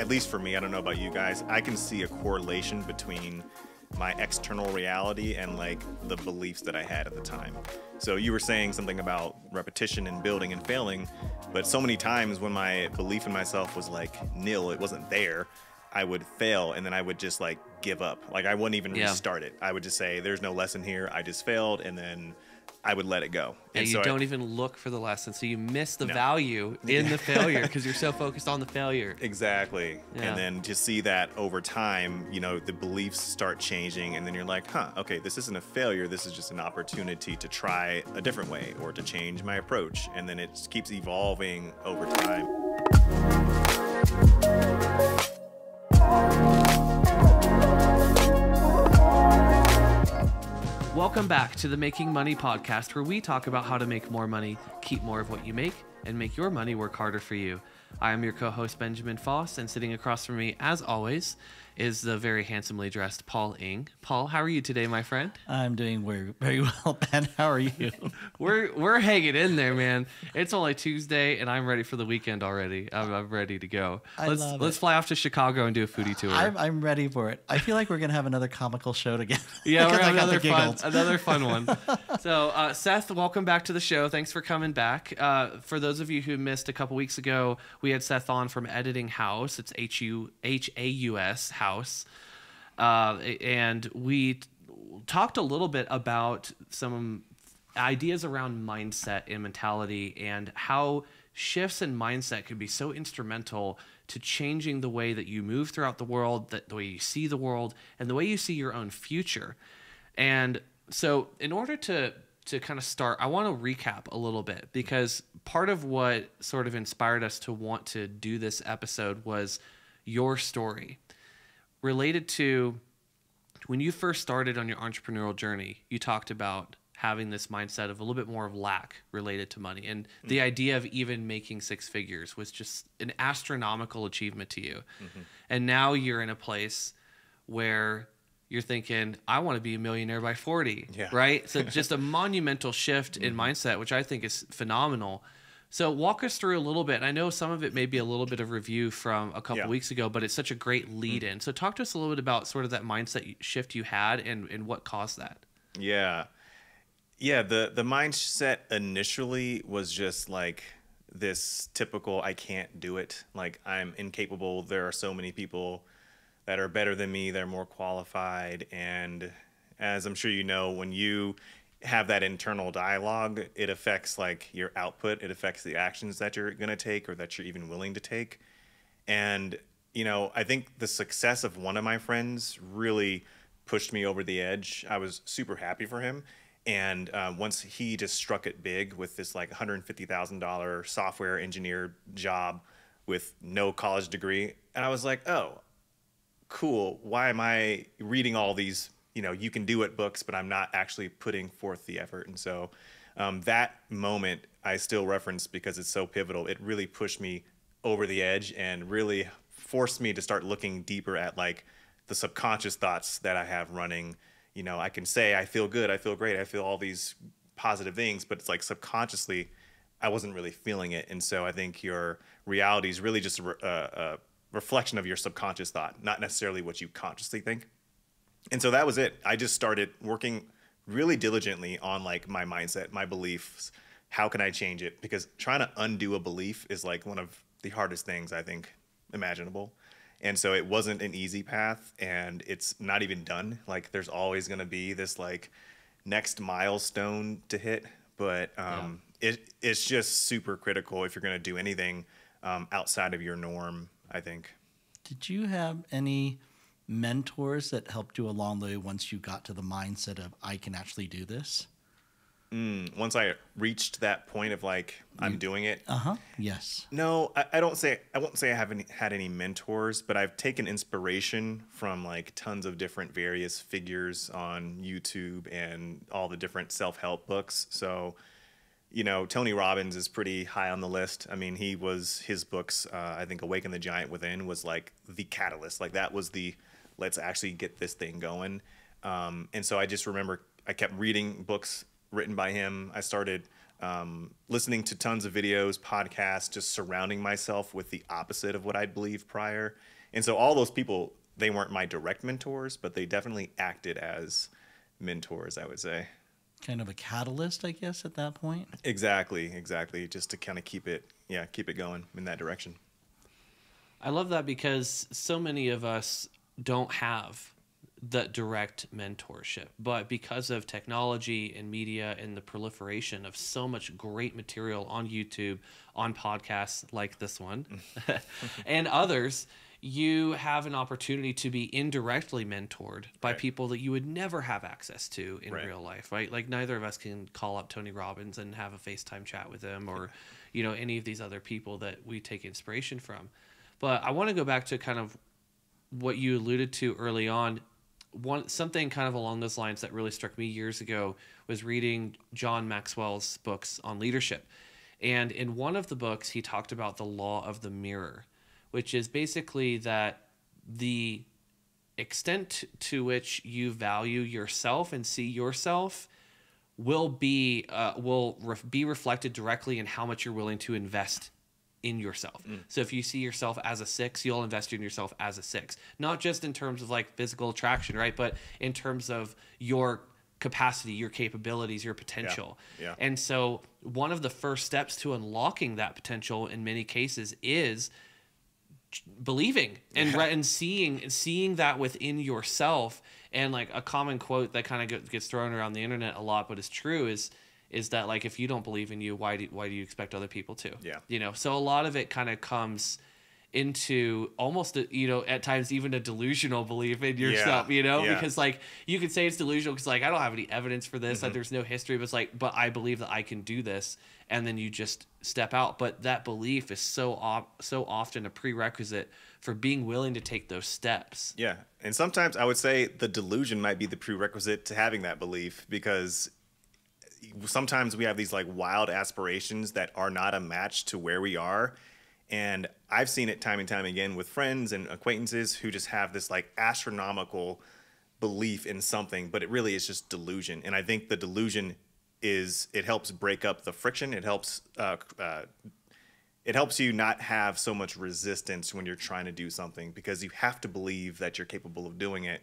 at least for me, I don't know about you guys, I can see a correlation between my external reality and like the beliefs that I had at the time. So you were saying something about repetition and building and failing, but so many times when my belief in myself was like nil, it wasn't there, I would fail and then I would just like give up. Like I wouldn't even restart it. I would just say, there's no lesson here. I just failed, and then I would let it go. And you don't even look for the lesson, so you miss the value in the failure because you're so focused on the failure. Exactly. Yeah. And then to see that over time, you know, the beliefs start changing, and then you're like, okay, this isn't a failure. This is just an opportunity to try a different way or to change my approach. And then it keeps evolving over time. Welcome back to the Making Money podcast, where we talk about how to make more money, keep more of what you make, and make your money work harder for you. I am your co-host, Benjamin Haus, and sitting across from me, as always, is the very handsomely dressed Paul Ng. Paul, how are you today, my friend? I'm doing very, very well, Ben. How are you? We're hanging in there, man. It's only Tuesday, and I'm ready for the weekend already. I'm ready to go. Let's fly off to Chicago and do a foodie tour. I'm ready for it. I feel like we're gonna have another comical show together. Yeah, we're gonna have another fun one. So, Seth, welcome back to the show. Thanks for coming back. For those of you who missed a couple weeks ago, we had Seth on from Editing Haus. It's Haus. Haus. And we talked a little bit about some ideas around mindset and mentality and how shifts in mindset could be so instrumental to changing the way that you move throughout the world, the way you see the world, and the way you see your own future. And so in order to kind of start, I want to recap a little bit, because part of what sort of inspired us to want to do this episode was your story. Related to when you first started on your entrepreneurial journey, you talked about having this mindset of a little bit more of lack related to money. And the idea of even making six figures was just an astronomical achievement to you. Mm-hmm. And now you're in a place where you're thinking, I want to be a millionaire by 40, right? So just a monumental shift in mindset, which I think is phenomenal. So walk us through a little bit. I know some of it may be a little bit of review from a couple weeks ago, but it's such a great lead in. So talk to us a little bit about sort of that mindset shift you had and what caused that. Yeah. Yeah. The mindset initially was just like this typical, I can't do it. Like, I'm incapable. There are so many people that are better than me. They're more qualified. And as I'm sure you know, when you have that internal dialogue, it affects like your output. It affects the actions that you're going to take or that you're even willing to take. And, you know, I think the success of one of my friends really pushed me over the edge. I was super happy for him. And once he just struck it big with this like $150,000 software engineer job with no college degree. And I was like, oh, cool. Why am I reading all these, you know, you can do it books, but I'm not actually putting forth the effort? And so that moment I still reference because it's so pivotal. It really pushed me over the edge and really forced me to start looking deeper at like the subconscious thoughts that I have running. You know, I can say, I feel good, I feel great, I feel all these positive things, but it's like subconsciously, I wasn't really feeling it. And so I think your reality is really just a reflection of your subconscious thought, not necessarily what you consciously think. And so that was it. I just started working really diligently on like my mindset, my beliefs. How can I change it? Because trying to undo a belief is like one of the hardest things I think imaginable. And so it wasn't an easy path, and it's not even done. Like, there's always going to be this like next milestone to hit, but it's just super critical if you're going to do anything outside of your norm, I think. Did you have any mentors that helped you along the way once you got to the mindset of, I can actually do this? Once I reached that point of like, I'm doing it. Yes. No, I won't say I haven't had any mentors, but I've taken inspiration from like tons of different various figures on YouTube and all the different self-help books. So, you know, Tony Robbins is pretty high on the list. I mean, his books, I think Awaken the Giant Within was like the catalyst. Like, that was the, let's actually get this thing going. And so I just remember I kept reading books written by him. I started listening to tons of videos, podcasts, just surrounding myself with the opposite of what I'd believed prior. And so all those people, they weren't my direct mentors, but they definitely acted as mentors, I would say. Kind of a catalyst, I guess, at that point. Exactly. Just to kind of keep it going in that direction. I love that because so many of us don't have that direct mentorship, but because of technology and media and the proliferation of so much great material on YouTube, on podcasts like this one, and others, you have an opportunity to be indirectly mentored by people that you would never have access to in real life, right? Like neither of us can call up Tony Robbins and have a FaceTime chat with him, or, you know, any of these other people that we take inspiration from. But I want to go back to kind of what you alluded to early on. Something kind of along those lines that really struck me years ago was reading John Maxwell's books on leadership. And in one of the books, he talked about the law of the mirror, which is basically that the extent to which you value yourself and see yourself will be reflected directly in how much you're willing to invest in yourself. So if you see yourself as a 6, you'll invest in yourself as a 6, not just in terms of like physical attraction, right? But in terms of your capacity, your capabilities, your potential. Yeah. And so one of the first steps to unlocking that potential in many cases is believing and seeing that within yourself. And like a common quote that kind of gets thrown around the internet a lot, but is true, is that like, if you don't believe in you, why do you expect other people to? Yeah. You know, so a lot of it kind of comes into almost at times even a delusional belief in yourself, because like you could say it's delusional because like I don't have any evidence for this, like there's no history, but it's like, but I believe that I can do this, and then you just step out. But that belief is so often a prerequisite for being willing to take those steps. Yeah. And sometimes I would say the delusion might be the prerequisite to having that belief, because sometimes we have these like wild aspirations that are not a match to where we are. And I've seen it time and time again with friends and acquaintances who just have this like astronomical belief in something, but it really is just delusion. And I think the delusion it helps break up the friction. It helps you not have so much resistance when you're trying to do something, because you have to believe that you're capable of doing it.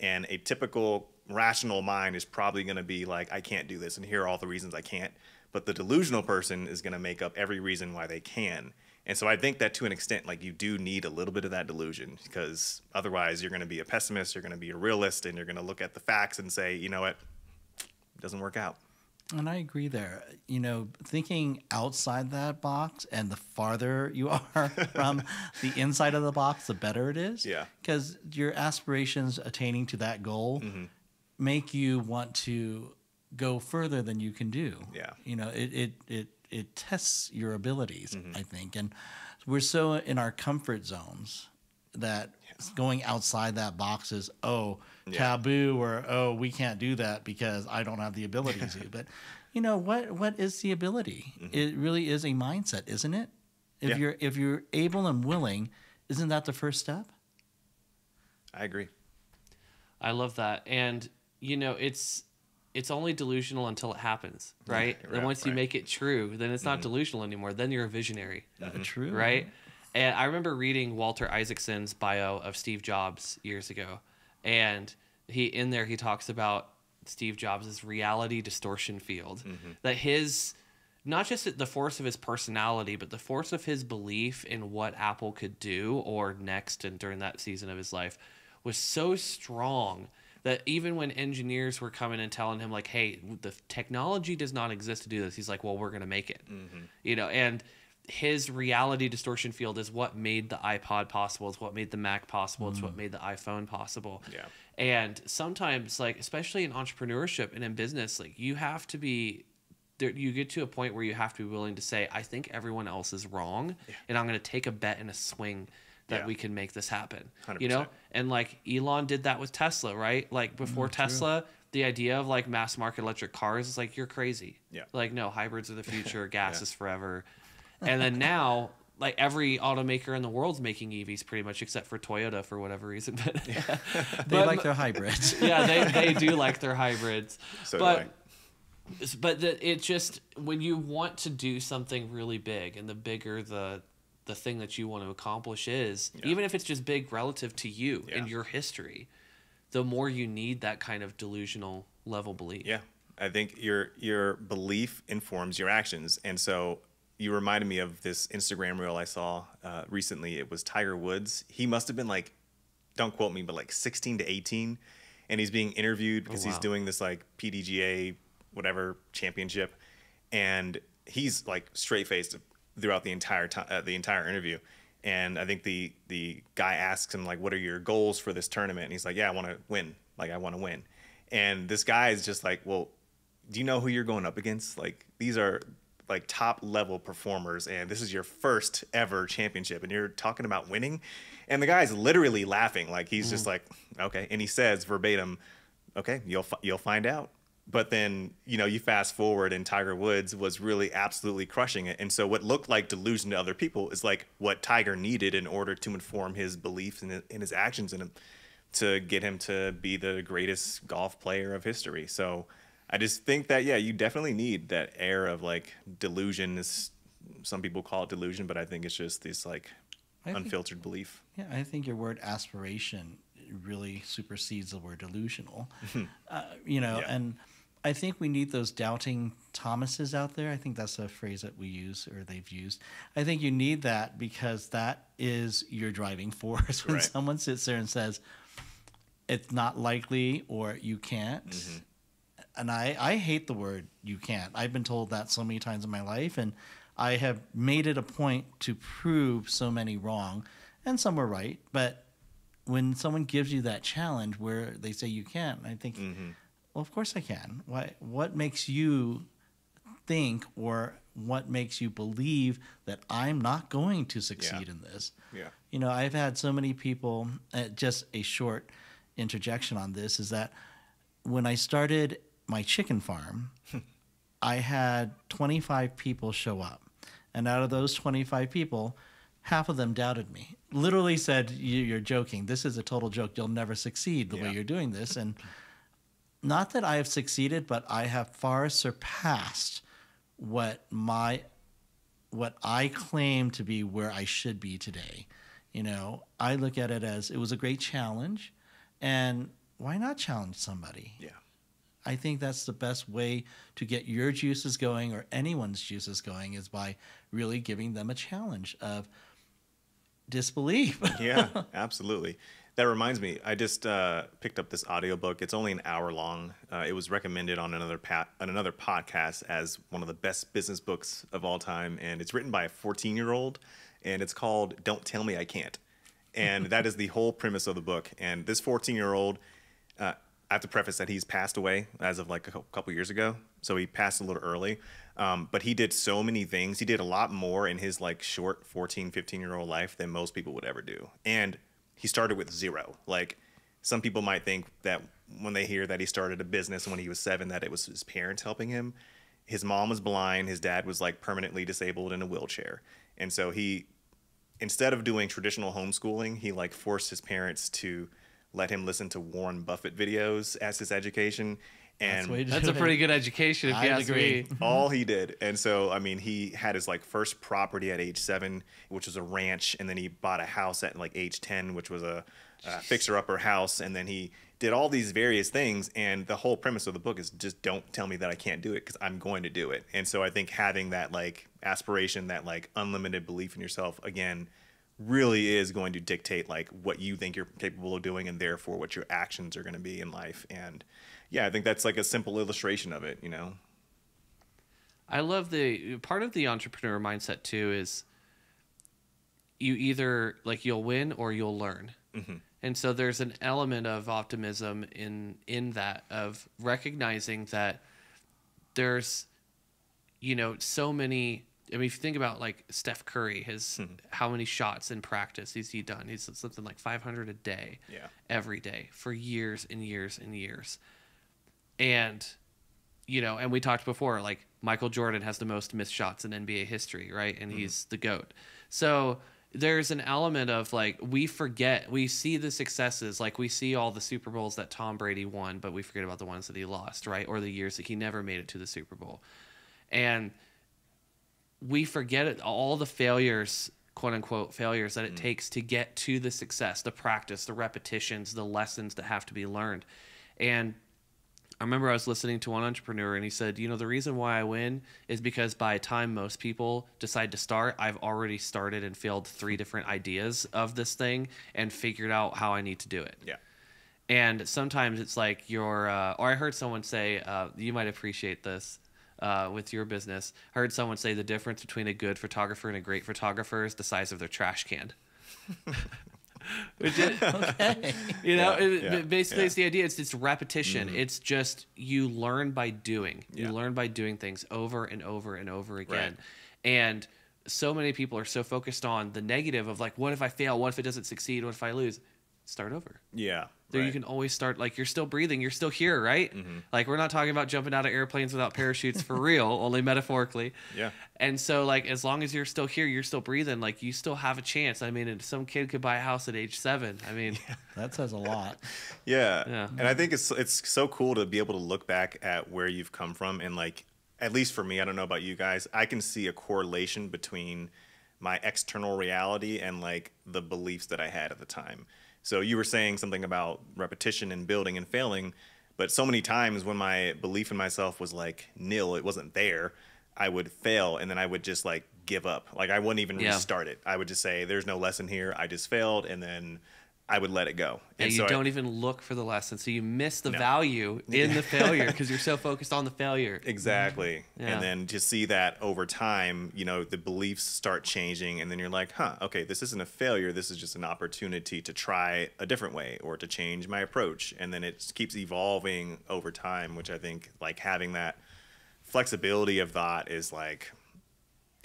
And a typical rational mind is probably going to be like, I can't do this, and here are all the reasons I can't. But the delusional person is going to make up every reason why they can. And so I think that to an extent, like, you do need a little bit of that delusion, because otherwise you're going to be a pessimist, you're going to be a realist, and you're going to look at the facts and say, you know what, it doesn't work out. And I agree there. You know, thinking outside that box, and the farther you are from the inside of the box, the better it is. Yeah. Because your aspirations attaining to that goal make you want to go further than you can do. Yeah. You know, it tests your abilities, I think. And we're so in our comfort zones that going outside that box is, taboo, or, we can't do that because I don't have the ability to. But, you know, what is the ability? It really is a mindset, isn't it? If you're able and willing, isn't that the first step? I agree. I love that. And, you know, it's only delusional until it happens, right? And once you make it true, then it's not delusional anymore. Then you're a visionary. True. Right? And I remember reading Walter Isaacson's bio of Steve Jobs years ago. And he talks about Steve Jobs' reality distortion field. That his, not just the force of his personality, but the force of his belief in what Apple could do or next and during that season of his life was so strong that even when engineers were coming and telling him like, hey, the technology does not exist to do this, he's like, well, we're going to make it. You know, and his reality distortion field is what made the iPod possible. It's what made the Mac possible. It's what made the iPhone possible. Yeah. And sometimes, like, especially in entrepreneurship and in business, like, you have to be there. You get to a point where you have to be willing to say, I think everyone else is wrong, and I'm going to take a bet and a swing that we can make this happen. 100%. You know? And like Elon did that with Tesla, right? Like before Tesla, the idea of like mass market electric cars is like, you're crazy. Yeah. Like, no, hybrids are the future, gas is forever. And then now, like, every automaker in the world's making EVs pretty much, except for Toyota for whatever reason. But they like their hybrids. Yeah, they do like their hybrids. So but But it just, when you want to do something really big, and the bigger the thing that you want to accomplish is, even if it's just big relative to you and your history, the more you need that kind of delusional level belief. Yeah. I think your belief informs your actions. And so you reminded me of this Instagram reel I saw recently. It was Tiger Woods. He must have been like, don't quote me, but like 16 to 18. And he's being interviewed because he's doing this like PDGA, whatever championship. And he's like straight faced throughout the entire time, the entire interview. And I think the guy asks him like, what are your goals for this tournament? And he's like, yeah, I want to win. Like, I want to win. And this guy is just like, well, do you know who you're going up against? Like, these are like top level performers, and this is your first ever championship, and you're talking about winning. And the guy's literally laughing. Like, he's just like, okay. And he says verbatim, okay, you'll find out. But then, you fast forward, and Tiger Woods was really absolutely crushing it. And so what looked like delusion to other people is like what Tiger needed in order to inform his beliefs and his actions in him, to get him to be the greatest golf player of history. So I just think that, you definitely need that air of like delusion. Some people call it delusion, but I think it's just this like unfiltered belief. Yeah, I think your word aspiration really supersedes the word delusional. And I think we need those doubting Thomases out there. I think that's a phrase that we use, or they've used. I think you need that, because that is your driving force. When someone sits there and says, it's not likely, or you can't. And I hate the word you can't. I've been told that so many times in my life, and I have made it a point to prove so many wrong, and some were right. But when someone gives you that challenge where they say you can't, I think, well, of course I can. What makes you think, or what makes you believe that I'm not going to succeed in this? Yeah. I've had so many people, just a short interjection on this, is that when I started my chicken farm, I had 25 people show up. And out of those 25 people, half of them doubted me. Literally said, you're joking. This is a total joke. You'll never succeed the way you're doing this. And not that I have succeeded, but I have far surpassed what I claim to be where I should be today. I look at it as, it was a great challenge, and why not challenge somebody? Yeah. I think that's the best way to get your juices going, or anyone's juices going, is by really giving them a challenge of disbelief. Yeah, absolutely. That reminds me, I just picked up this audiobook. It's only an hour long. It was recommended on another podcast as one of the best business books of all time, and it's written by a 14-year-old, and it's called Don't Tell Me I Can't. And that is the whole premise of the book. And this 14-year-old, I have to preface that he's passed away as of like a couple years ago. So he passed a little early. But he did so many things. He did a lot more in his like short 14, 15-year-old life than most people would ever do. And he started with zero. Like, some people might think that when they hear that he started a business when he was 7, that it was his parents helping him. His mom was blind. His dad was like permanently disabled in a wheelchair. And so he, instead of doing traditional homeschooling, he like forced his parents to let him listen to Warren Buffett videos as his education. And that's a pretty good education, if you ask me. All he did. And so, I mean, he had his like first property at age 7, which was a ranch. And then he bought a house at like age 10, which was a fixer-upper house. And then he did all these various things. And the whole premise of the book is, just don't tell me that I can't do it, because I'm going to do it. And so I think having that like aspiration, that like unlimited belief in yourself, again, really is going to dictate like what you think you're capable of doing, and therefore what your actions are going to be in life. And yeah, I think that's like a simple illustration of it, I love the part of the entrepreneur mindset too, is you either like you'll win or you'll learn. And so there's an element of optimism in that, of recognizing that there's so many. I mean, if you think about like Steph Curry, how many shots in practice has he done? He's something like 500 a day, every day for years and years and years. And, and we talked before, like Michael Jordan has the most missed shots in NBA history, right? And he's the GOAT. So there's an element of like, we see the successes, like we see all the Super Bowls that Tom Brady won, but we forget about the ones that he lost, right? Or the years that he never made it to the Super Bowl. And we forget all the failures, quote unquote failures, that it takes to get to the success, the practice, the repetitions, the lessons that have to be learned. And I remember I was listening to one entrepreneur, and he said, the reason why I win is because by the time most people decide to start, I've already started and failed 3 different ideas of this thing and figured out how I need to do it. Yeah. And sometimes it's like or I heard someone say, you might appreciate this with your business. I heard someone say the difference between a good photographer and a great photographer is the size of their trash can. Okay. Basically it's the idea. It's repetition. It's just, you learn by doing. You learn by doing things over and over and over again. Right. And so many people are so focused on the negative of like, what if I fail? What if it doesn't succeed? What if I lose? Start over. Yeah. There you can always start, like, you're still breathing, you're still here, right? Like, we're not talking about jumping out of airplanes without parachutes for real, only metaphorically. Yeah. And so, like, as long as you're still here, you're still breathing, like, you still have a chance. I mean, and some kid could buy a house at age 7. I mean, that says a lot. Yeah. And I think it's so cool to be able to look back at where you've come from, and like, at least for me, I don't know about you guys, I can see a correlation between my external reality and like the beliefs that I had at the time. So you were saying something about repetition and building and failing, but so many times when my belief in myself was like nil, it wasn't there, I would fail, and then I would just like give up. Like, I wouldn't even restart it. I would just say, there's no lesson here, I just failed, and then I would let it go. And you don't even look for the lesson, so you miss the value in the failure because you're so focused on the failure. Exactly. And then to see that over time, the beliefs start changing, and then you're like, okay, this isn't a failure, this is just an opportunity to try a different way or to change my approach. And then it keeps evolving over time, which I think, like, having that flexibility of thought is like,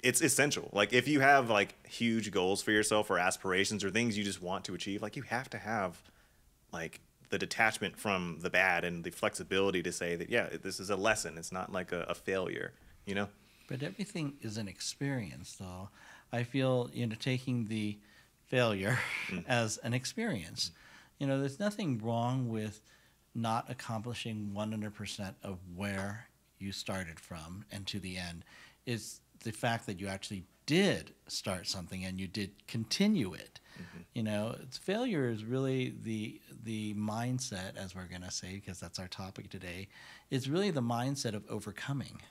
it's essential. Like, if you have like huge goals for yourself or aspirations or things you just want to achieve, like, you have to have like the detachment from the bad and the flexibility to say that, yeah, this is a lesson. It's not like a failure, But everything is an experience, though. I feel, taking the failure as an experience. There's nothing wrong with not accomplishing 100% of where you started from and to the end. It's the fact that you actually did start something and you did continue it. Failure is really the mindset, as we're going to say, because that's our topic today. It's really the mindset of overcoming.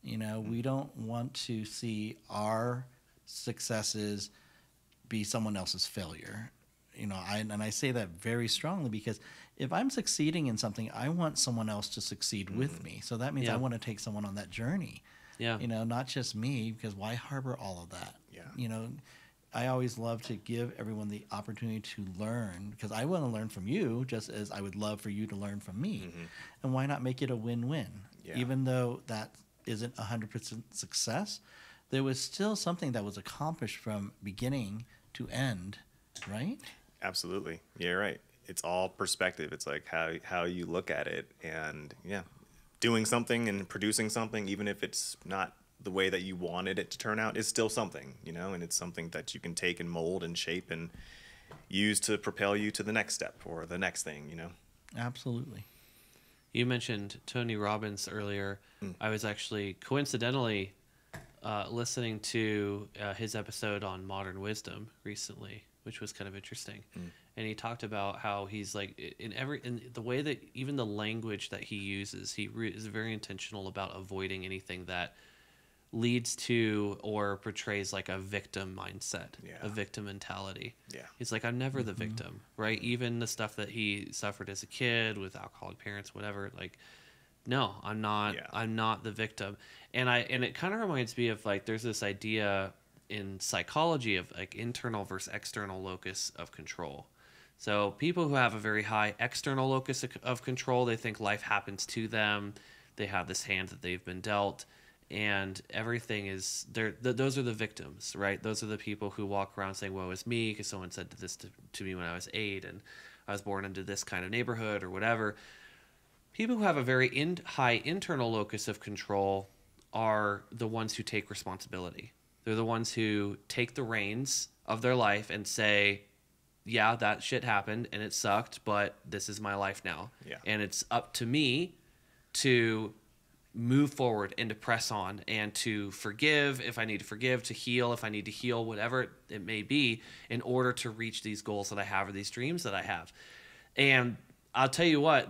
We don't want to see our successes be someone else's failure. I say that very strongly because if I'm succeeding in something, I want someone else to succeed with me. So that means I want to take someone on that journey. Yeah. Not just me, because why harbor all of that? Yeah. I always love to give everyone the opportunity to learn, because I want to learn from you just as I would love for you to learn from me. And why not make it a win-win? Yeah. Even though that isn't 100% success, there was still something that was accomplished from beginning to end, right? Absolutely. Yeah, right. It's all perspective. It's like how you look at it, and doing something and producing something, even if it's not the way that you wanted it to turn out, is still something, and it's something that you can take and mold and shape and use to propel you to the next step or the next thing, Absolutely. You mentioned Tony Robbins earlier. I was actually coincidentally listening to his episode on modern wisdom recently, which was kind of interesting. And he talked about how he's like, in the way that even the language that he uses, he is very intentional about avoiding anything that leads to or portrays like a victim mindset, a victim mentality. Yeah. He's like, I'm never the victim, right? Even the stuff that he suffered as a kid with alcoholic parents, whatever, like, no, I'm not, I'm not the victim. And it kind of reminds me of like, there's this idea in psychology of like internal versus external locus of control. So people who have a very high external locus of control, they think life happens to them. They have this hand that they've been dealt, and everything is those are the victims, right? Those are the people who walk around saying, woe is me, because someone said this to me when I was 8 and I was born into this kind of neighborhood or whatever. People who have a very high internal locus of control are the ones who take responsibility. They're the ones who take the reins of their life and say, yeah, that shit happened and it sucked, but this is my life now. Yeah. And it's up to me to move forward and to press on and to forgive if I need to forgive, to heal if I need to heal, whatever it may be, in order to reach these goals that I have or these dreams that I have. And I'll tell you what,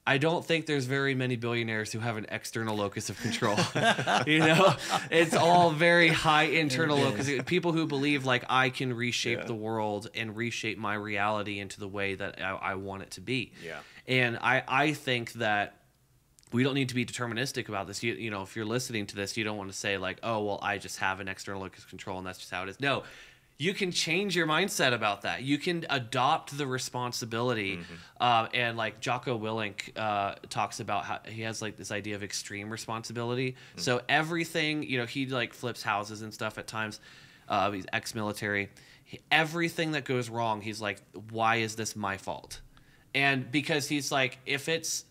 I don't think there's very many billionaires who have an external locus of control. You know, it's all very high internal locus. People who believe like I can reshape the world and reshape my reality into the way that I want it to be. Yeah. And I think that we don't need to be deterministic about this. You know, if you're listening to this, you don't want to say like, oh, well, I just have an external locus of control and that's just how it is. No. You can change your mindset about that. You can adopt the responsibility. And like Jocko Willink talks about how he has like this idea of extreme responsibility. So everything, you know, he like flips houses and stuff at times. He's ex-military. Everything that goes wrong, he's like, why is this my fault? And because he's like, if it's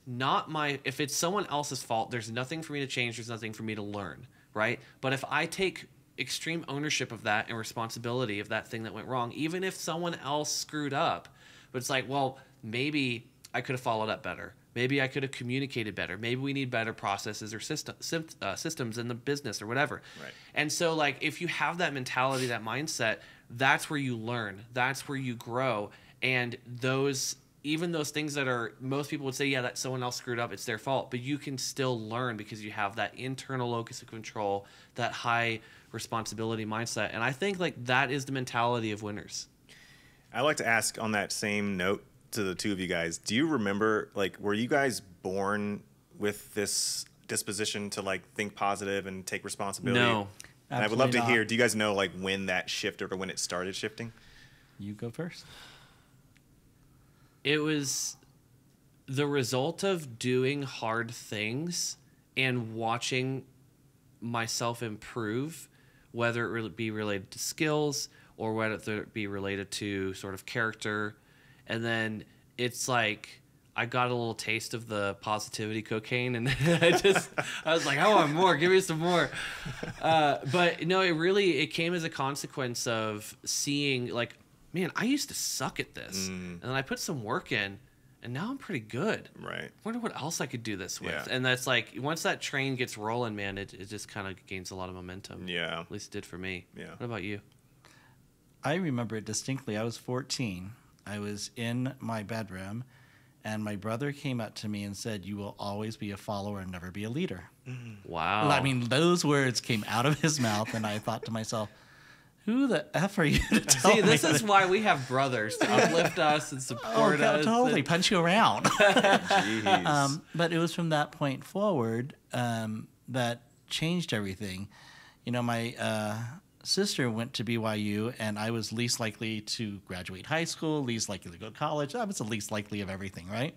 someone else's fault, there's nothing for me to change. There's nothing for me to learn. Right. But if I take extreme ownership of that and responsibility of that thing that went wrong, even if someone else screwed up, but it's like, well, maybe I could have followed up better. Maybe I could have communicated better. Maybe we need better processes or systems in the business or whatever. Right. And so like, if you have that mentality, that mindset, that's where you learn, that's where you grow. And even those things that are, most people would say, yeah, that someone else screwed up, it's their fault, but you can still learn because you have that internal locus of control, that high responsibility mindset. And I think like that is the mentality of winners. I like to ask on that same note to the two of you guys, do you remember, like, were you guys born with this disposition to like think positive and take responsibility? No. And I would love to hear, do you guys know like when that shifted or when it started shifting? You go first. It was the result of doing hard things and watching myself improve, whether it be related to skills or whether it be related to sort of character. And then it's like I got a little taste of the positivity cocaine, and I was like, I want more. Give me some more. But no, it came as a consequence of seeing like, man, I used to suck at this. And then I put some work in, and now I'm pretty good. Right. Wonder what else I could do this with. Yeah. And that's like, once that train gets rolling, man, it just kind of gains a lot of momentum. Yeah. At least it did for me. Yeah. What about you? I remember it distinctly. I was 14. I was in my bedroom, and my brother came up to me and said, "You will always be a follower and never be a leader." Wow. Well, I mean, those words came out of his mouth, and I thought to myself, who the F are you to tell me? See, this is why we have brothers to uplift us and support us. Totally punch you around. Jeez. But it was from that point forward that changed everything. You know, my sister went to BYU, and I was least likely to graduate high school, least likely to go to college. I was the least likely of everything, right?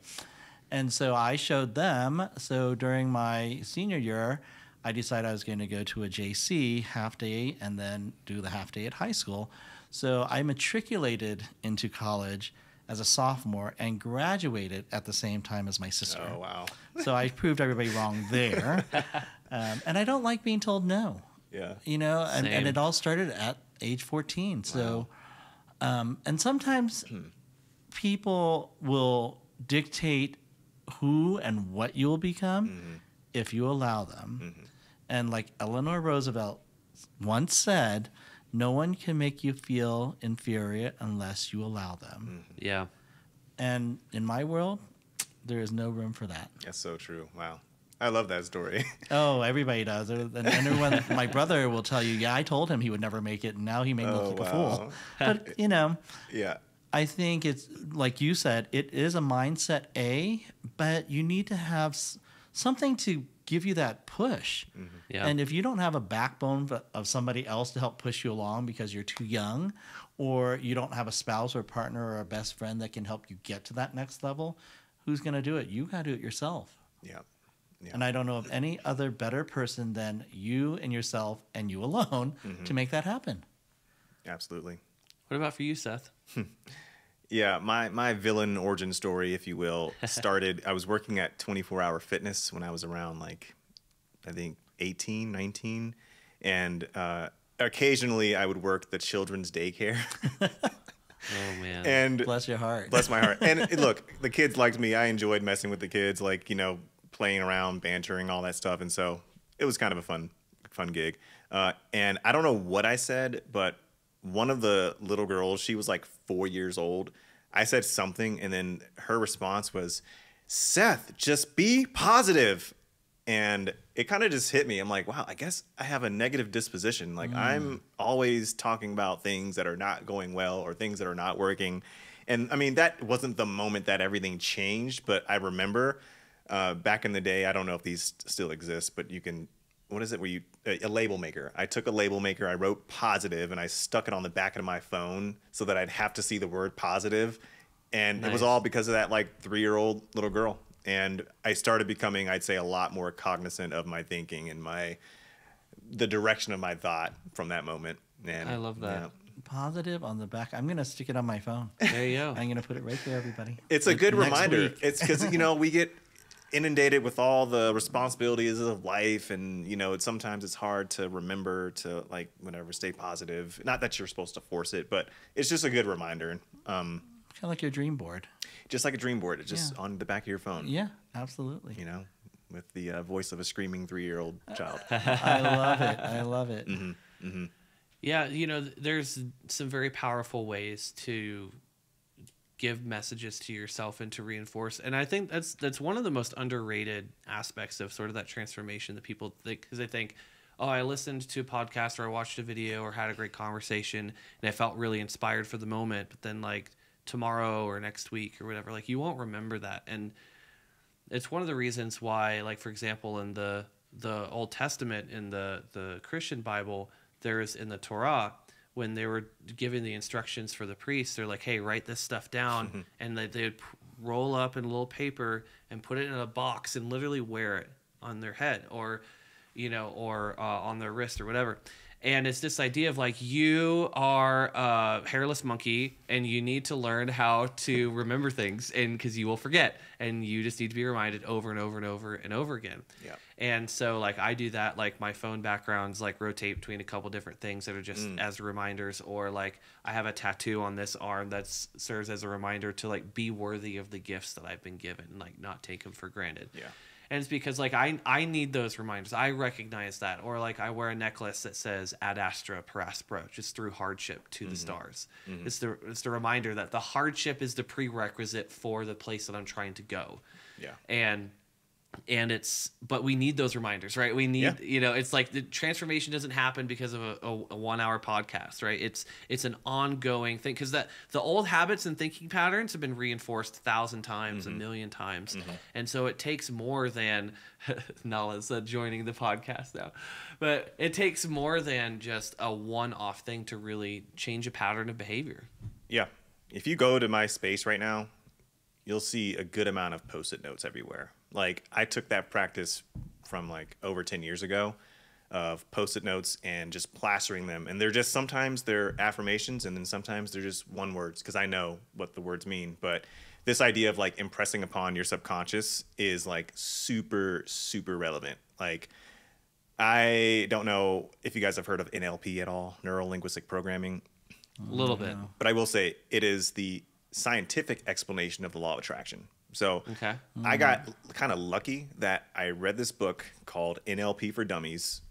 And so I showed them. So during my senior year, I decided I was going to go to a JC half day and then do the half day at high school. So I matriculated into college as a sophomore and graduated at the same time as my sister. Oh, wow. So I proved everybody wrong there. And I don't like being told no. Yeah. You know, and Same. it all started at age 14. So, and sometimes people will dictate who and what you will become if you allow them. And like Eleanor Roosevelt once said, no one can make you feel inferior unless you allow them. Yeah. And in my world, there is no room for that. That's so true. Wow. I love that story. Oh, everybody does. And everyone, my brother will tell you, yeah, I told him he would never make it, and now he made me look like a fool. But, you know, Yeah. I think it's, like you said, it is a mindset but you need to have something to give you that push. Yeah. And if you don't have a backbone of somebody else to help push you along because you're too young, or you don't have a spouse or a partner or a best friend that can help you get to that next level, who's going to do it? You got to do it yourself. Yeah. Yeah. And I don't know of any other better person than you and yourself and you alone to make that happen. Absolutely. What about for you, Seth? Yeah, my villain origin story, if you will, started, I was working at 24 Hour Fitness when I was around, like, I think 18, 19. And occasionally I would work the children's daycare. Oh man. And bless your heart. bless my heart. And look, the kids liked me. I enjoyed messing with the kids, like, playing around, bantering, all that stuff. And so it was kind of a fun gig. And I don't know what I said, but one of the little girls, she was like 4 years old. I said something, and then her response was, "Seth, just be positive." And it kind of just hit me. I'm like, wow, I guess I have a negative disposition. Like, I'm always talking about things that are not going well or things that are not working. And I mean, that wasn't the moment that everything changed, but I remember back in the day, I don't know if these still exist, but you can, what is it where a label maker. I took a label maker, I wrote positive, and I stuck it on the back of my phone so that I'd have to see the word positive. And It was all because of that like 3-year-old little girl. And I started becoming, I'd say, a lot more cognizant of my thinking and the direction of my thought from that moment. And I love that. Positive on the back. I'm going to stick it on my phone. There you go. I'm going to put it right there, everybody. It's a good Next reminder. week. It's because, we get inundated with all the responsibilities of life. And, sometimes it's hard to remember to, like, whatever, stay positive. Not that you're supposed to force it, but it's just a good reminder. Kind of like your dream board. Just like a dream board. It's just on the back of your phone. Yeah, absolutely. With the voice of a screaming 3-year-old child. I love it. I love it. Mm-hmm. Mm-hmm. Yeah, there's some very powerful ways to give messages to yourself and to reinforce. And I think that's one of the most underrated aspects of sort of that transformation that people think, because they think, oh, I listened to a podcast or I watched a video or had a great conversation and I felt really inspired for the moment, but then like tomorrow or next week or whatever, like you won't remember that. And it's one of the reasons why, like, for example, in the Old Testament, in the Christian Bible, there's in the Torah, when they were giving the instructions for the priests, they're like, hey, write this stuff down. And they would roll up in a little paper and put it in a box and literally wear it on their head or on their wrist or whatever. And it's this idea of like, you are a hairless monkey and you need to learn how to remember things, and because you will forget, and you just need to be reminded over and over and over and over again. Yeah. And so like I do that, like my phone backgrounds like rotate between a couple different things that are just as reminders, or like I have a tattoo on this arm that serves as a reminder to like be worthy of the gifts that I've been given, like not take them for granted. Yeah. And it's because like I need those reminders. I recognize that. Or like I wear a necklace that says ad astra per aspera, just through hardship to the stars. It's the reminder that the hardship is the prerequisite for the place that I'm trying to go. Yeah. But we need those reminders, right? We need, it's like the transformation doesn't happen because of a 1-hour podcast, right? It's an ongoing thing, because the old habits and thinking patterns have been reinforced 1,000 times, 1,000,000 times. And so it takes more than, Nala's joining the podcast now, but it takes more than just a one-off thing to really change a pattern of behavior. Yeah. If you go to my space right now, you'll see a good amount of Post-it notes everywhere. Like, I took that practice from like over 10 years ago of Post-it notes and just plastering them. And sometimes they're affirmations, and then sometimes they're just one words, because I know what the words mean. But this idea of like impressing upon your subconscious is like super, super relevant. Like, I don't know if you guys have heard of NLP at all, neuro-linguistic programming. A little bit. But I will say it is the scientific explanation of the law of attraction. So I got kind of lucky that I read this book called NLP for Dummies,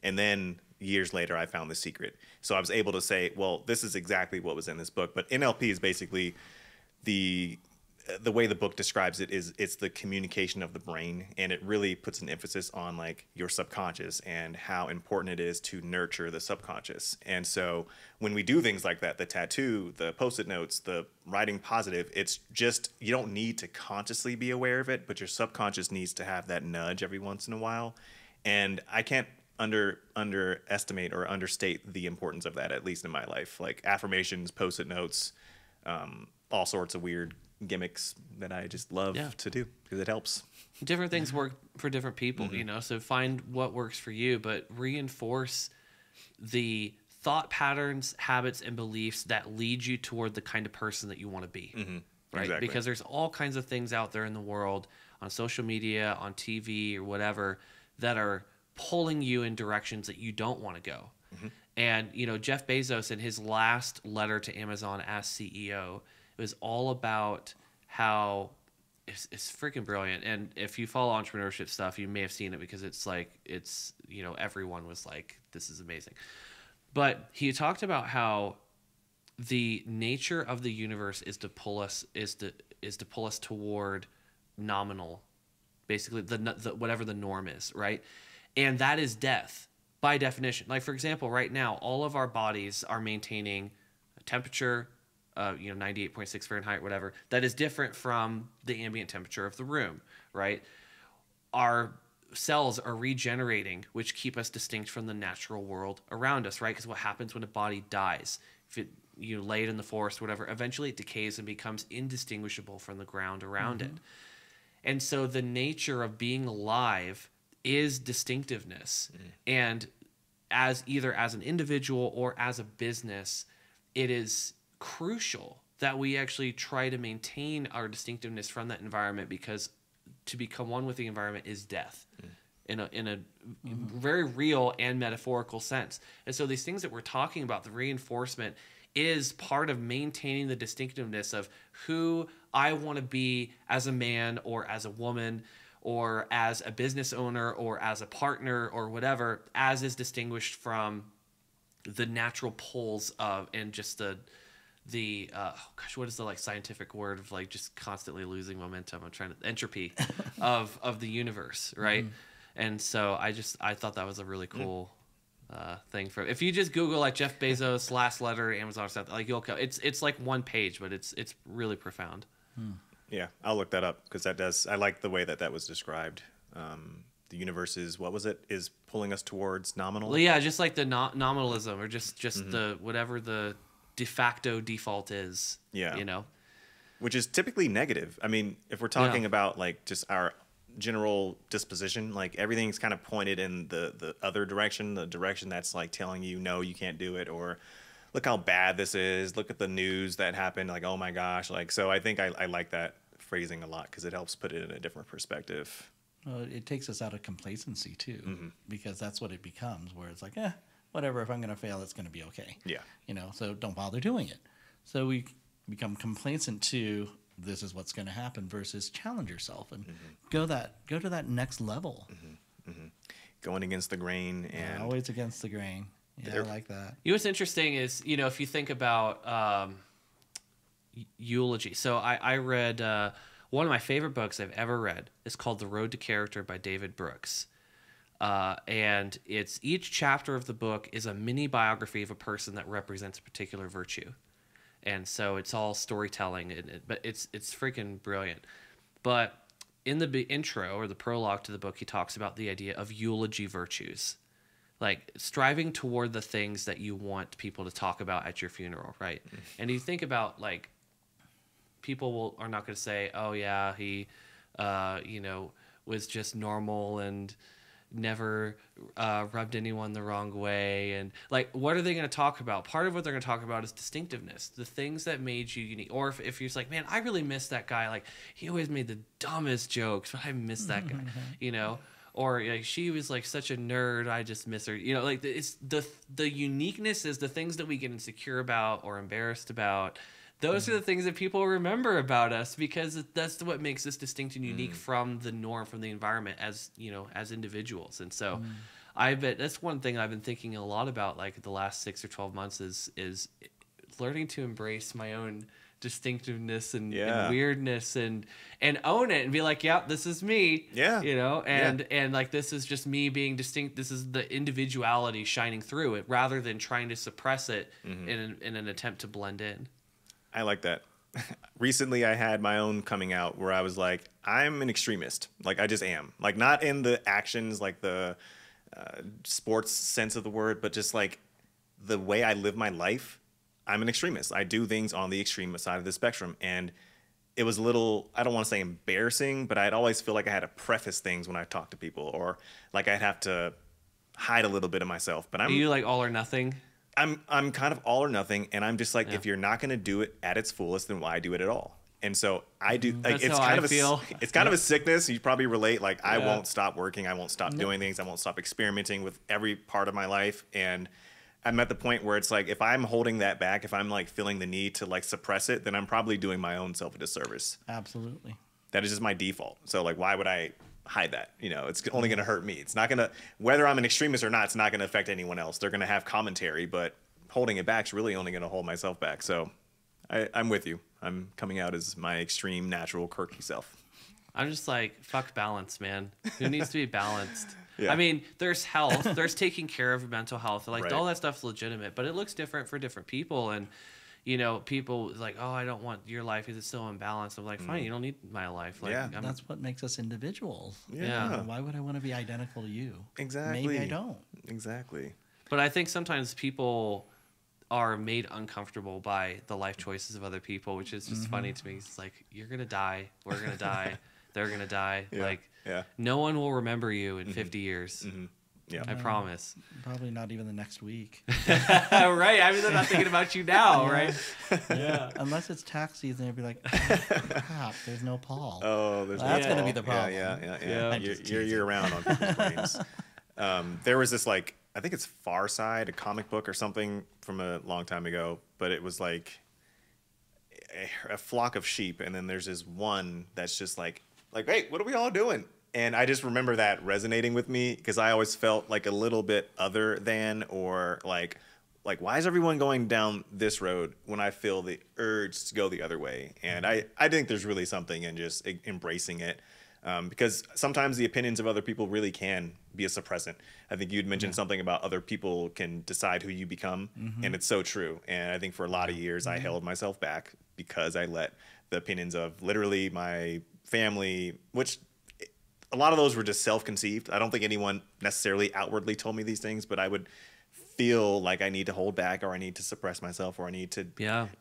and then years later I found the secret. So I was able to say, well, this is exactly what was in this book. But NLP is basically the way the book describes it is it's the communication of the brain, and it really puts an emphasis on like your subconscious and how important it is to nurture the subconscious. And so when we do things like that, the tattoo, the Post-it notes, the writing positive, it's just, you don't need to consciously be aware of it, but your subconscious needs to have that nudge every once in a while. And I can't underestimate or understate the importance of that, at least in my life. Like affirmations, Post-it notes, all sorts of weird gimmicks that I just love to do because it helps. Different things work for different people, so find what works for you, but reinforce the thought patterns, habits, and beliefs that lead you toward the kind of person that you want to be, right? Exactly. Because there's all kinds of things out there in the world, on social media, on TV, or whatever, that are pulling you in directions that you don't want to go. And, Jeff Bezos, in his last letter to Amazon as CEO, it was all about how it's freaking brilliant. And if you follow entrepreneurship stuff, you may have seen it because everyone was like, this is amazing. But he talked about how the nature of the universe is to pull us toward nominal, basically the whatever the norm is, right? And that is death by definition. Like, for example, right now, all of our bodies are maintaining a temperature, 98.6 Fahrenheit, whatever, that is different from the ambient temperature of the room, right? Our cells are regenerating, which keep us distinct from the natural world around us, right? Because what happens when a body dies, if you lay it in the forest, whatever, eventually it decays and becomes indistinguishable from the ground around it. And so the nature of being alive is distinctiveness. And either as an individual or as a business, it is crucial that we actually try to maintain our distinctiveness from that environment, because to become one with the environment is death in a very real and metaphorical sense. And so these things that we're talking about, the reinforcement, is part of maintaining the distinctiveness of who I want to be as a man or as a woman or as a business owner or as a partner or whatever, as is distinguished from the natural pulls of, and just what is the scientific word of just constantly losing momentum? Entropy of the universe, right? And so I thought that was a really cool thing. If you just Google Jeff Bezos last letter to Amazon or something, you'll go. It's like one page, but it's really profound. Yeah, I'll look that up because I like the way that was described. The universe is pulling us towards nominal. Well, yeah, just like the nominalism, or just the whatever the de facto default is. Yeah, which is typically negative. I mean, if we're talking about just our general disposition, everything's kind of pointed in the other direction, the direction that's telling you no, you can't do it, or look how bad this is, look at the news that happened, oh my gosh. So I think I like that phrasing a lot because it helps put it in a different perspective. Well, it takes us out of complacency too, because that's what it becomes, where it's whatever, if I'm going to fail, it's going to be okay. Yeah. So don't bother doing it. So we become complacent to this is what's going to happen versus challenge yourself and go to that next level. Going against the grain and always against the grain. Yeah, I like that. What's interesting is, if you think about eulogy. So I read one of my favorite books I've ever read. It's called The Road to Character by David Brooks. And each chapter of the book is a mini biography of a person that represents a particular virtue. And so it's all storytelling, but it's freaking brilliant. But in the intro or the prologue to the book, he talks about the idea of eulogy virtues. Striving toward the things that you want people to talk about at your funeral, right? And you think about people are not going to say, "Oh yeah, he, was just normal and never rubbed anyone the wrong way." And what are they going to talk about? Part of what they're going to talk about is distinctiveness, the things that made you unique. Or if you're man, I really miss that guy. He always made the dumbest jokes, but I miss that guy. Or she was such a nerd, I just miss her. It's the uniqueness is the things that we get insecure about or embarrassed about. Those are the things that people remember about us, because that's what makes us distinct and unique from the norm, from the environment as individuals. And so I bet that's one thing I've been thinking a lot about the last 6 or 12 months is learning to embrace my own distinctiveness and weirdness and own it and be this is me. And this is just me being distinct. This is the individuality shining through it, rather than trying to suppress it in an attempt to blend in. I like that. Recently I had my own coming out where I was I'm an extremist. I just am. Not in the actions, the sports sense of the word, but just the way I live my life. I'm an extremist. I do things on the extreme side of the spectrum. And it was a little, I don't want to say embarrassing, but I'd always feel I had to preface things when I talk to people, or I'd have to hide a little bit of myself. But Are you all or nothing? I'm kind of all or nothing. And I'm just if you're not going to do it at its fullest, then why do it at all? And so I do. It's kind of a sickness. You probably relate. I won't stop working. I won't stop doing things. I won't stop experimenting with every part of my life. And I'm at the point where it's like, if I'm holding that back, if I'm like feeling the need to like suppress it, then I'm probably doing my own self a disservice. Absolutely. That is just my default. So like, why would I hide that? You know, it's only going to hurt me. It's not going to, whether I'm an extremist or not, it's not going to affect anyone else. They're going to have commentary, but holding it back is really only going to hold myself back. So I'm with you. I'm coming out as my extreme, natural, quirky self. I'm just like, fuck balance, man. Who needs to be balanced? Yeah. I mean, there's health, there's taking care of mental health. Like, Right. all that stuff's legitimate, but it looks different for different people. And, you know, people like, oh, I don't want your life because it's so imbalanced. I'm like, fine, you don't need my life. Like, Yeah. That's what makes us individuals. Yeah. Why would I want to be identical to you? Exactly. Maybe I don't. Exactly. But I think sometimes people are made uncomfortable by the life choices of other people, which is just funny to me. It's like, you're going to die. We're going to die. They're going to die. Yeah. Like, Yeah. no one will remember you in 50 years. Yeah. I promise. Probably not even the next week. Right. I mean, they're not thinking about you now, right? Yeah. Unless it's tax season, they'd be like, oh, crap, there's no Paul. Oh, there's That's no going to be fault. the problem. Yeah. I'm just You're teasing. around on people's brains. There was this, like, I think it's Far Side, a comic book or something from a long time ago, but it was like a flock of sheep, and then there's this one that's just like, hey, what are we all doing? And I just remember that resonating with me because I always felt like a little bit other than, or like why is everyone going down this road when I feel the urge to go the other way? And I think there's really something in just embracing it. Because sometimes the opinions of other people really can be a suppressant. I think you'd mentioned something about other people can decide who you become, and it's so true. And I think for a lot of years, I held myself back because I let the opinions of literally my family, which a lot of those were just self-conceived. I don't think anyone necessarily outwardly told me these things, but I would feel like I need to hold back, or I need to suppress myself, or I need to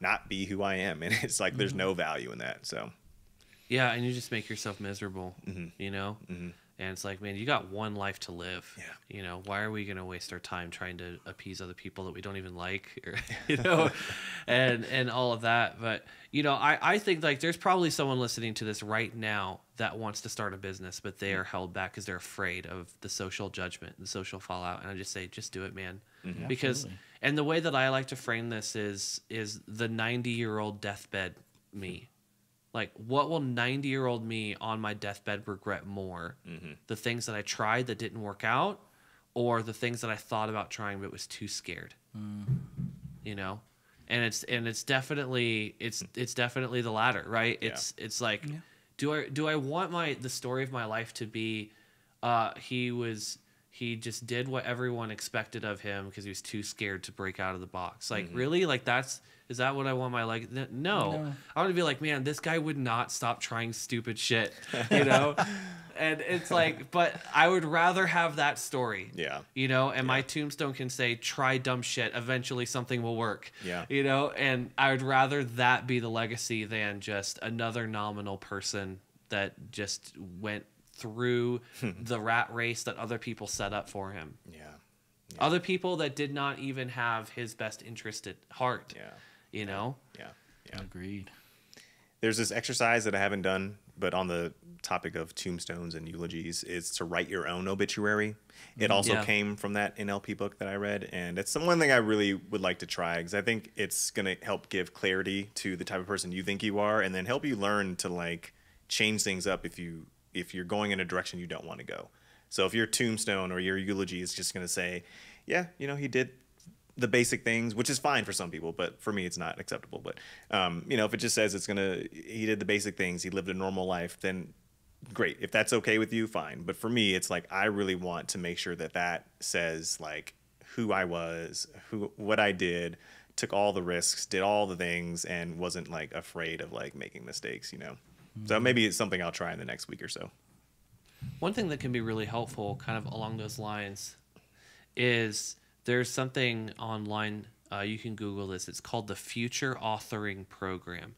not be who I am. And it's like there's no value in that. So. Yeah, and you just make yourself miserable, you know? And it's like, man, you got one life to live. Yeah. You know, why are we going to waste our time trying to appease other people that we don't even like, or, you know, and all of that. But, you know, I think, like, there's probably someone listening to this right now that wants to start a business, but they are held back because they're afraid of the social judgment, the social fallout. And I just say, just do it, man. Because, Absolutely. and the way that I like to frame this is the 90-year-old deathbed me. Like, what will 90-year-old me on my deathbed regret more? The things that I tried that didn't work out, or the things that I thought about trying but was too scared? You know, and it's definitely the latter, right? It's like, do I want the story of my life to be, he just did what everyone expected of him because he was too scared to break out of the box? Like, really? Like, is that what I want my life? No. I want to be like, man, this guy would not stop trying stupid shit, you know? And it's like, but I would rather have that story. Yeah. You know, and my tombstone can say, try dumb shit. Eventually something will work. Yeah. You know, and I would rather that be the legacy than just another nominal person that just went through the rat race that other people set up for him. Yeah. Other people that did not even have his best interest at heart. Yeah. You know? Yeah. Agreed. There's this exercise that I haven't done, but on the topic of tombstones and eulogies, is to write your own obituary. It also came from that NLP book that I read, and it's one thing I really would like to try, because I think it's going to help give clarity to the type of person you think you are, and then help you learn to, like, change things up if you're going in a direction you don't want to go. So if your tombstone or your eulogy is just going to say, yeah, you know, he did the basic things, which is fine for some people, but for me it's not acceptable. But you know, if it just says he did the basic things, he lived a normal life, then great. If that's okay with you, fine. But for me, it's like, I really want to make sure that says, like, who I was, what I did, took all the risks, did all the things, and wasn't, like, afraid of, like, making mistakes, you know. So maybe it's something I'll try in the next week or so. One thing that can be really helpful kind of along those lines is there's something online, you can Google this. It's called the Future Authoring Program.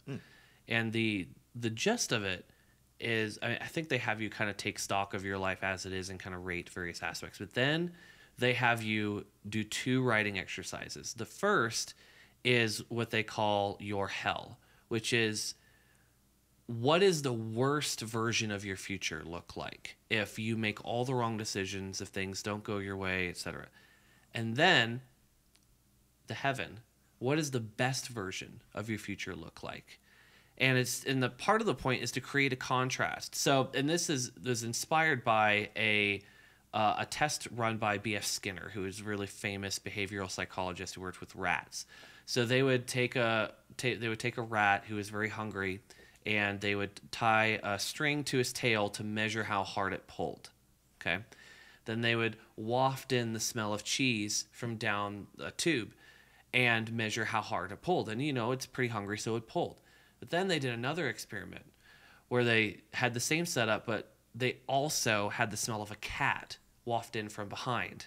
And the gist of it is, I think they have you kind of take stock of your life as it is and kind of rate various aspects. But then they have you do 2 writing exercises. The first is what they call your hell, which is, what is the worst version of your future look like if you make all the wrong decisions, if things don't go your way, etc. And then the heaven, what does the best version of your future look like? And the part of the point is to create a contrast. So, and this was inspired by a test run by B.F. Skinner, who is a really famous behavioral psychologist who worked with rats. So they would take a rat who was very hungry, and they would tie a string to his tail to measure how hard it pulled. Okay, then they would waft in the smell of cheese from down a tube and measure how hard it pulled. And it's pretty hungry, so it pulled. But then they did another experiment where they had the same setup, but they also had the smell of a cat waft in from behind,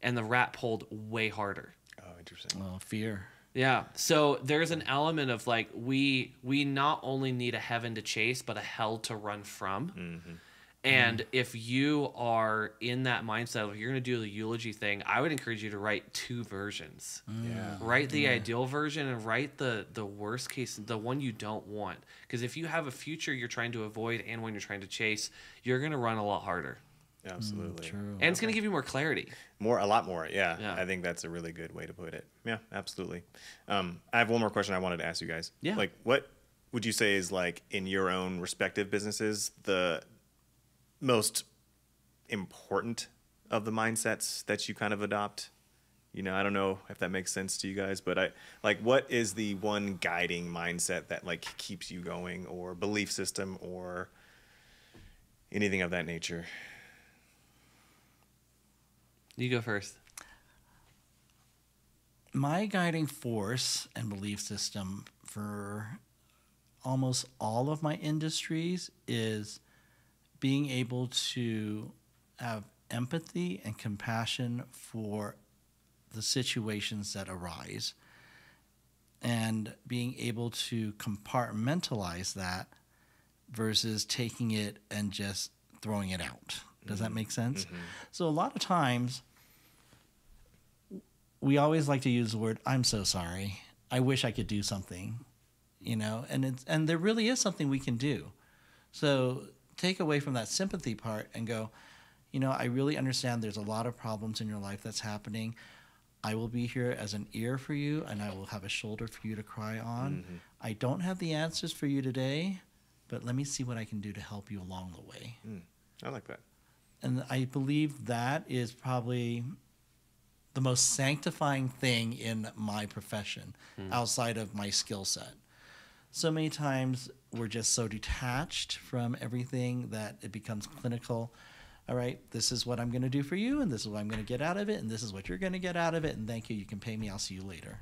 and the rat pulled way harder. Oh, interesting. Well, fear. Yeah. So there's an element of like we not only need a heaven to chase, but a hell to run from. Mm-hmm. And if you are in that mindset of you're going to do the eulogy thing, I would encourage you to write 2 versions. Yeah. Write the ideal version and write the worst case, the one you don't want. Because if you have a future you're trying to avoid and one you're trying to chase, you're going to run a lot harder. Absolutely. True. And it's going to give you more clarity. A lot more. Yeah. I think that's a really good way to put it. Yeah, absolutely. I have one more question I wanted to ask you guys. Yeah. Like, what would you say is, like, in your own respective businesses, the most important of the mindsets that you kind of adopt? I don't know if that makes sense to you guys, but what is the one guiding mindset that, like, keeps you going, or belief system, or anything of that nature? You go first. My guiding force and belief system for almost all of my industries is being able to have empathy and compassion for the situations that arise, and being able to compartmentalize that versus taking it and just throwing it out. Does that make sense? Mm-hmm. So a lot of times we always like to use the word, "I'm so sorry. I wish I could do something," and there really is something we can do. So take away from that sympathy part and go, I really understand there's a lot of problems in your life that's happening. I will be here as an ear for you, and I will have a shoulder for you to cry on. Mm-hmm. I don't have the answers for you today, but let me see what I can do to help you along the way. I like that. And I believe that is probably the most sanctifying thing in my profession outside of my skill set. So many times we're just so detached from everything that it becomes clinical. All right, this is what I'm going to do for you, and this is what I'm going to get out of it, and this is what you're going to get out of it, and thank you, you can pay me, I'll see you later.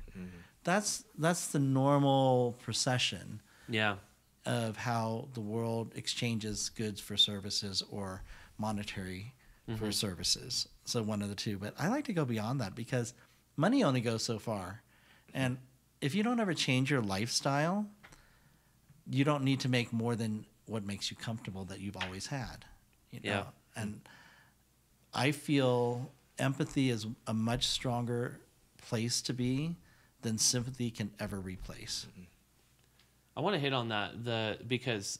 That's the normal procession of how the world exchanges goods for services or monetary for services. So one of the two. But I like to go beyond that because money only goes so far. And if you don't ever change your lifestyle, you don't need to make more than what makes you comfortable that you've always had. And I feel empathy is a much stronger place to be than sympathy can ever replace. I want to hit on that because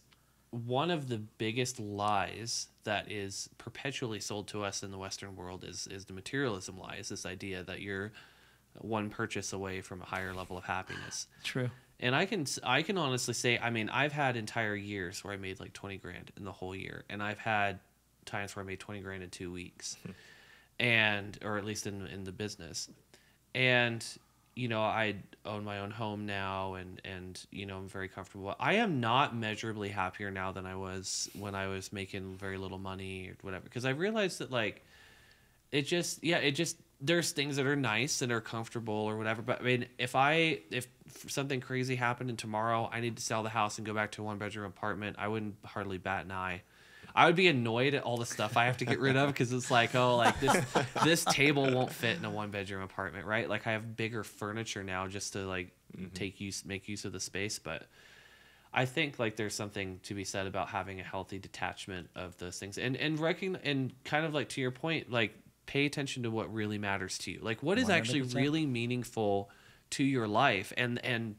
one of the biggest lies that is perpetually sold to us in the Western world is the materialism lie. Is this idea that you're one purchase away from a higher level of happiness. True. And I can honestly say, I mean, I've had entire years where I made like 20 grand in the whole year, and I've had times where I made 20 grand in 2 weeks, or at least in the business. And I own my own home now, and I'm very comfortable. I am not measurably happier now than I was when I was making very little money or whatever, because I realized that there's things that are nice and are comfortable or whatever. But I mean, if something crazy happened and tomorrow I need to sell the house and go back to a 1-bedroom apartment, I wouldn't hardly bat an eye. I would be annoyed at all the stuff I have to get rid of, because it's like, this table won't fit in a 1-bedroom apartment, right? Like, I have bigger furniture now just to like make use of the space. But I think like there's something to be said about having a healthy detachment of those things, and kind of like to your point, like pay attention to what really matters to you. Like, what is 100%. Actually really meaningful to your life, and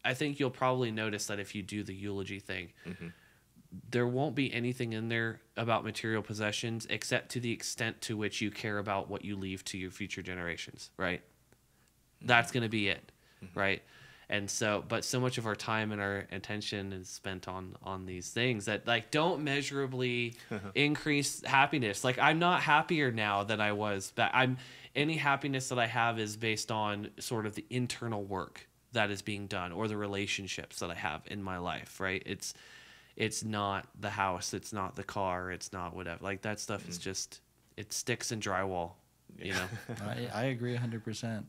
I think you'll probably notice that if you do the eulogy thing. There won't be anything in there about material possessions, except to the extent to which you care about what you leave to your future generations, right? That's going to be it, right? And so, but so much of our time and our attention is spent on these things that like don't measurably increase happiness. Like I'm not happier now than I was back. Any happiness that I have is based on sort of the internal work that is being done or the relationships that I have in my life, right? It's not the house, it's not the car, it's not whatever. Like that stuff is just, it sticks in drywall, you know? I agree 100%.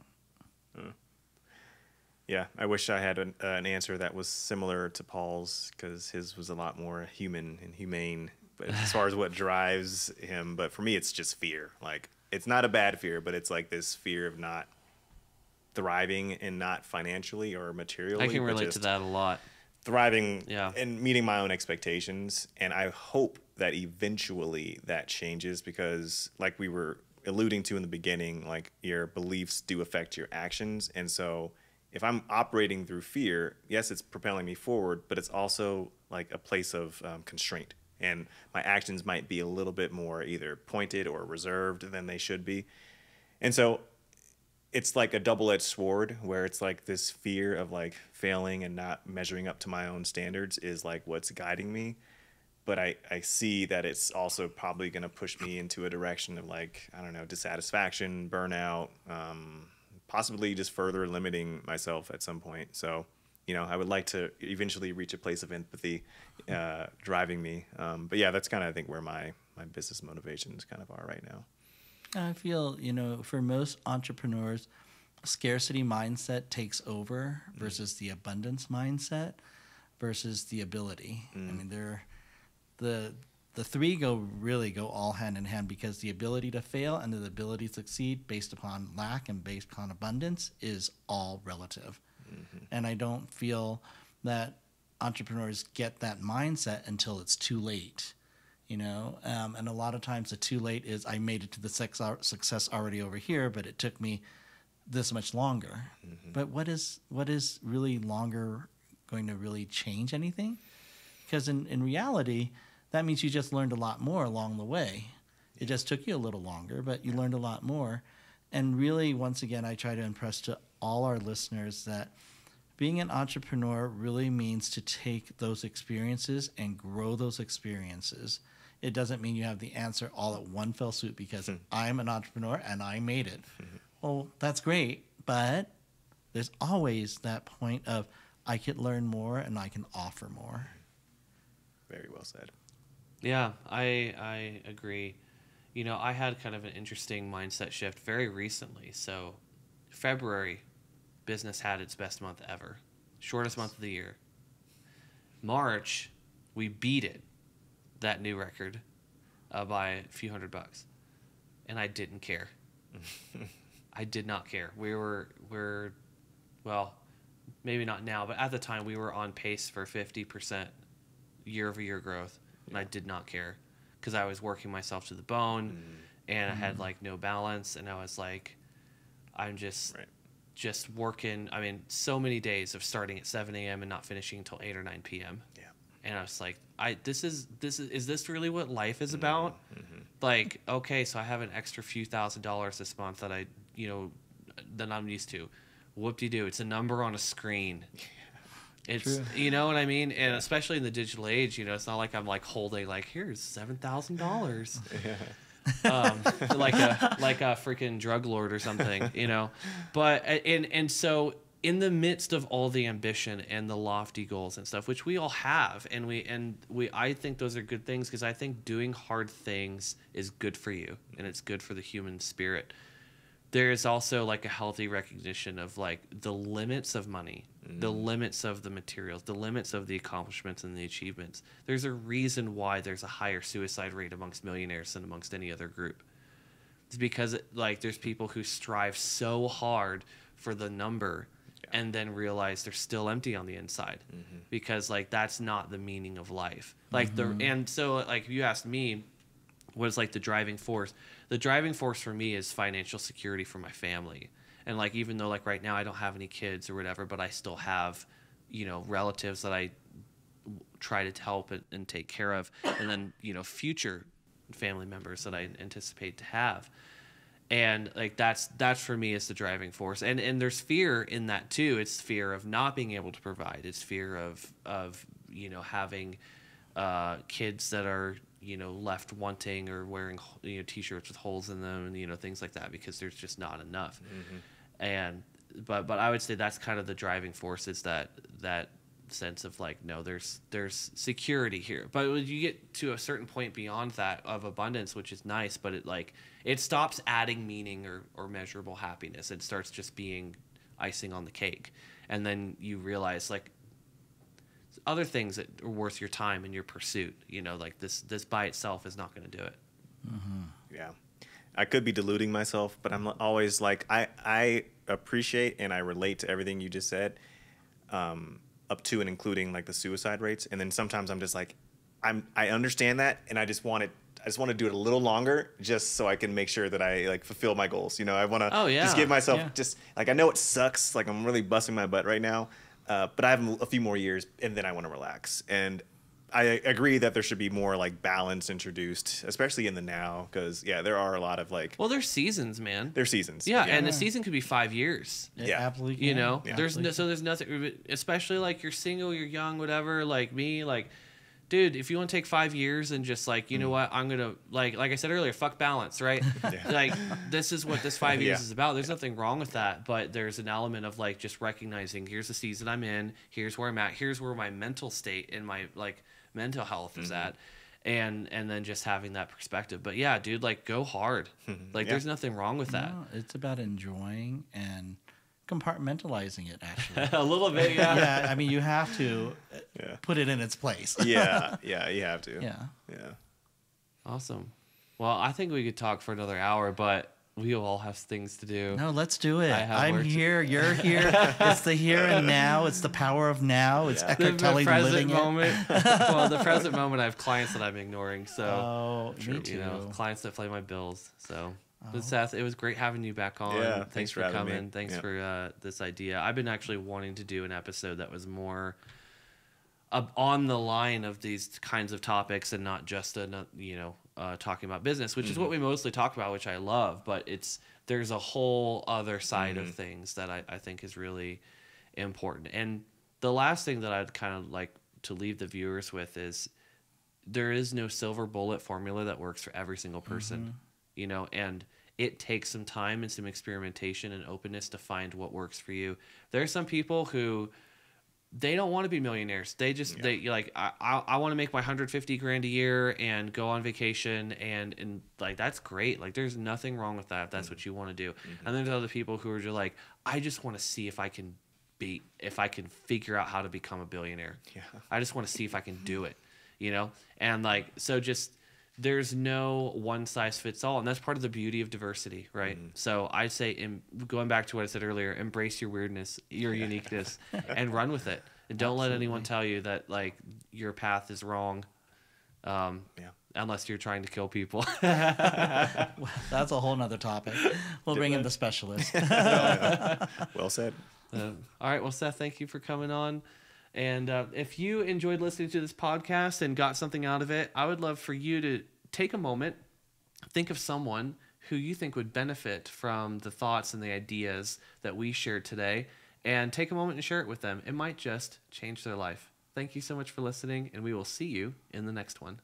Yeah, I wish I had an answer that was similar to Paul's, because his was a lot more human and humane. But as far as what drives him, but for me, it's just fear. Like it's not a bad fear, but it's like this fear of not thriving, and not financially or materially. I can relate to that a lot. Thriving and meeting my own expectations, and I hope that eventually that changes, because like we were alluding to in the beginning, like your beliefs do affect your actions, and so if I'm operating through fear, yes, it's propelling me forward, but it's also like a place of constraint. And my actions might be a little bit more either pointed or reserved than they should be. And so it's like a double-edged sword, where it's like this fear of like failing and not measuring up to my own standards is like what's guiding me. But I see that it's also probably going to push me into a direction of like, I don't know, dissatisfaction, burnout, possibly just further limiting myself at some point. So, I would like to eventually reach a place of empathy driving me. But yeah, that's kind of, I think, where my business motivations kind of are right now. I feel, for most entrepreneurs, scarcity mindset takes over versus the abundance mindset versus the ability. I mean, the three really go all hand in hand, because the ability to fail and the ability to succeed based upon lack and based upon abundance is all relative. And I don't feel that entrepreneurs get that mindset until it's too late, and a lot of times the too late is I made it to the success already over here, but it took me this much longer. But what is really longer going to really change anything? Because in reality, that means you just learned a lot more along the way. It just took you a little longer, but you learned a lot more. And really, once again, I try to impress to all our listeners that being an entrepreneur really means to take those experiences and grow those experiences. It doesn't mean you have the answer all at one fell swoop, because I'm an entrepreneur and I made it. Well, that's great, but there's always that point of I could learn more and I can offer more. Very well said. Yeah, I agree. I had kind of an interesting mindset shift very recently. So February, business had its best month ever. Shortest month of the year. March, we beat it, that new record, by a few $100. And I didn't care. I did not care. We're well, maybe not now, but at the time we were on pace for 50% year-over-year growth. And I did not care, because I was working myself to the bone, and I had like no balance, and I was like, I'm just working. I mean, so many days of starting at 7 a.m. and not finishing until 8 or 9 p.m. Yeah. And I was like, is this really what life is about? Like, okay, so I have an extra few $1,000s this month that that I'm used to. Whoop-de-doo, it's a number on a screen. It's true. You know what I mean? And especially in the digital age, it's not like I'm like holding like, here's $7,000. Like a freaking drug lord or something, But and so in the midst of all the ambition and the lofty goals and stuff, which we all have, and I think those are good things, because I think doing hard things is good for you and it's good for the human spirit. There is also like a healthy recognition of like the limits of money, the limits of the materials, the limits of the accomplishments and the achievements. There's a reason why there's a higher suicide rate amongst millionaires than amongst any other group. It's because like there's people who strive so hard for the number and then realize they're still empty on the inside, because like that's not the meaning of life. Like and so like if you asked me, what is like the driving force? The driving force for me is financial security for my family. And like, even though like right now I don't have any kids or whatever, but I still have, relatives that I try to help and take care of. And then, future family members that I anticipate to have. And like that's for me is the driving force. And there's fear in that too. It's fear of not being able to provide. It's fear of you know, having kids that are, you know, left wanting or wearing, you know, t-shirts with holes in them and, you know, things like that, because there's just not enough. And but I would say that's kind of the driving force, is that sense of like, no, there's security here. But when you get to a certain point beyond that of abundance, which is nice, but it stops adding meaning or measurable happiness. It starts just being icing on the cake. And then you realize like other things that are worth your time and your pursuit, you know, like this by itself is not going to do it. Yeah. I could be deluding myself, but I'm always like, I appreciate and I relate to everything you just said, up to and including like the suicide rates. And then sometimes I'm just like, I understand that, and I just want to do it a little longer, just so I can make sure that I like fulfill my goals. You know, I want to just give myself just like, I know it sucks, like I'm really busting my butt right now, but I have a few more years, and then I want to relax. And I agree that there should be more like balance introduced, especially in the now, because there are a lot of like. Well, there's seasons, man. There's seasons. Yeah, and a season could be 5 years. Yeah, absolutely. You know, Yeah. there's nothing, especially like you're single, you're young, whatever. Like me, like, dude, if you want to take 5 years and just like, you know what, I'm gonna like I said earlier, fuck balance, right? Like this is what this 5 years is about. There's nothing wrong with that, but there's an element of like just recognizing, here's the season I'm in, here's where I'm at, here's where my mental state and my like mental health is at, and then just having that perspective. But yeah, dude, like go hard. Like there's nothing wrong with that. No, it's about enjoying and compartmentalizing it, actually. A little bit, yeah. Yeah, I mean, you have to put it in its place. Yeah, you have to. Yeah. Awesome. Well, I think we could talk for another hour, but we all have things to do. No, let's do it. I'm work here. You're here. It's the here and now. It's the power of now. It's Eckhart Tolle living moment. it. Well, the present moment, I have clients that I'm ignoring. So, me too. You know, clients that play my bills. So, but Seth, it was great having you back on. Yeah, thanks for coming. Thanks for this idea. I've been actually wanting to do an episode that was more on the line of these kinds of topics and not just talking about business, which is what we mostly talk about, which I love. But there's a whole other side of things that I think is really important. And the last thing that I'd kind of like to leave the viewers with is there is no silver bullet formula that works for every single person, you know, and it takes some time and some experimentation and openness to find what works for you. There are some people who they don't want to be millionaires. They just they like I want to make my $150,000 a year and go on vacation and like that's great. Like there's nothing wrong with that if that's what you want to do. And there's other people who are just like, I just want to see if I can figure out how to become a billionaire. Yeah. I just want to see if I can do it, you know? And like so just there's no one size fits all, and that's part of the beauty of diversity, right? So I say, going back to what I said earlier, embrace your weirdness, your uniqueness, and run with it. And don't let anyone tell you that like your path is wrong, unless you're trying to kill people. That's a whole nother topic. We'll bring in the specialist. Well said. All right, well, Seth, thank you for coming on. And if you enjoyed listening to this podcast and got something out of it, I would love for you to take a moment, think of someone who you think would benefit from the thoughts and the ideas that we shared today, and take a moment and share it with them. It might just change their life. Thank you so much for listening, and we will see you in the next one.